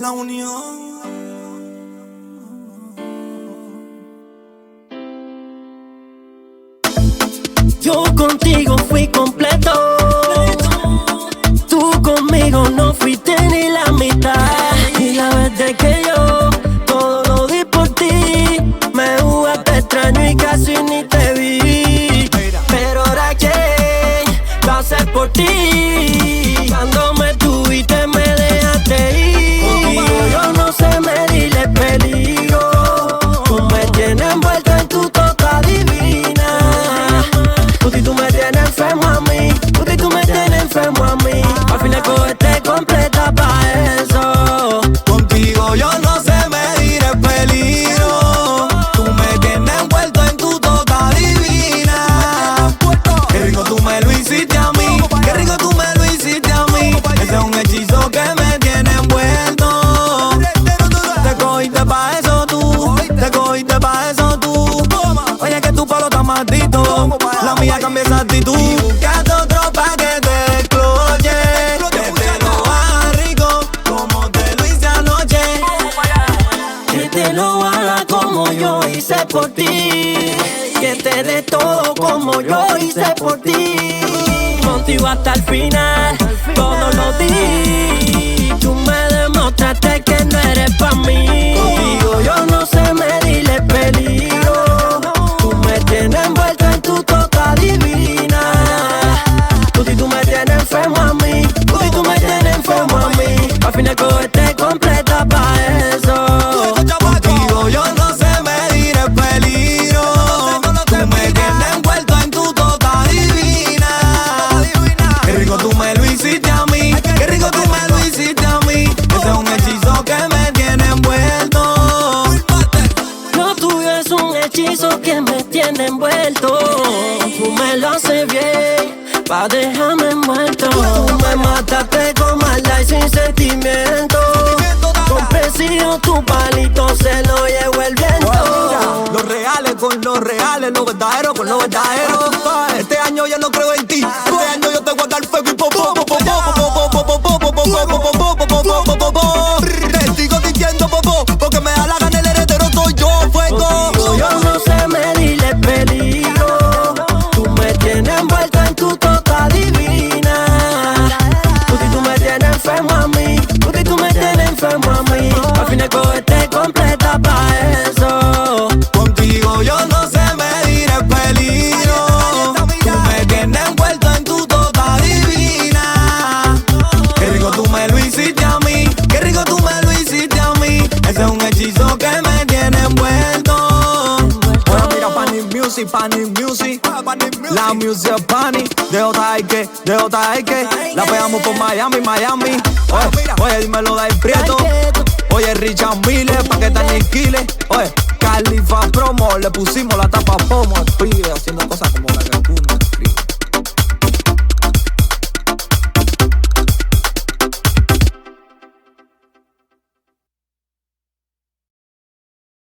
La unión. Yo contigo fui completo, tú conmigo no fuiste ni la mitad. Y la vez de que yo todo lo di por ti, me jugaste extraño y casi ni te vi. Pero ahora que lo haces por ti, cuando me tuviste me dejaste ir. Contigo yo no sé medir el peligro, tú me tienes envuelto en tu toca divina. Tú me tienes enfermo a mí, tú me tienes enfermo a mí. Al final cogete completa pa' eso. Contigo yo no sé medir el peligro, tú me tienes envuelto en tu toca divina. Qué rico tú me lo hiciste a mí, qué rico tú me lo hiciste a mí. Ese es un hechizo que me tiene envuelto. Te cogiste pa' eso tú, te cogiste pa' eso tú. Oye que tu palo está maldito, la mía cambia esa actitud. Y buscaste otro pa' que te descloche, que te lo haga rico como te lo hice anoche. Que te lo haga como yo hice por ti, que te dé todo como yo hice por ti. Contigo hasta el final, todo lo di. Tú me demostraste que no eres pa' mí. Contigo yo no sé medir el peligro, tú me tienes envuelto en tu toca divina. Tú me tienes enfermo a mí, tú me tienes enfermo a mí. Al final cogete completa pa' eso. Contigo yo no sé medir el peligro, tú me tienes envuelto en tu toca divina. Qué rico tú me lo hiciste a mí, qué rico tú me lo hiciste a mí. Ese es un hechizo que me tiene envuelto. Lo tuyo es un hechizo que me tiene envuelto. Tú me lo haces bien, pa' dejarme envuelto. Tú me mataste con maldad y sin sentimiento. Con presión tu palito se lo llevó el viento. Los reales con los reales, los verdaderos con los verdaderos. Este año yo no creo en ti, este año yo te voy a dar fuego y popo. Te sigo diciendo popo, porque me da la gana el heredero soy yo, fuego. Contigo yo no sé medir el peligro, tú me tienes envuelto en tu toca divina. Tú me tienes enfermo a mí, tú me tienes enfermo a mí. Al final cogete completa pa' eso. Contigo yo no sé medir el peligro, tú me tienes envuelto en tu toca divina. Qué rico tú me lo hiciste a mí, qué rico tú me lo hiciste a mí. Ese es un hechizo que me tiene envuelto. Bueno, mira, Panic Music, la music es Pani. De J.I.K. La pegamos por Miami. Oye, dímelo de ahí Prieto. Oye, Richard Mille, pa' que te aniquile. Oye, Califa Promo, le pusimos la tapa pomo. Pibe haciendo cosas como la que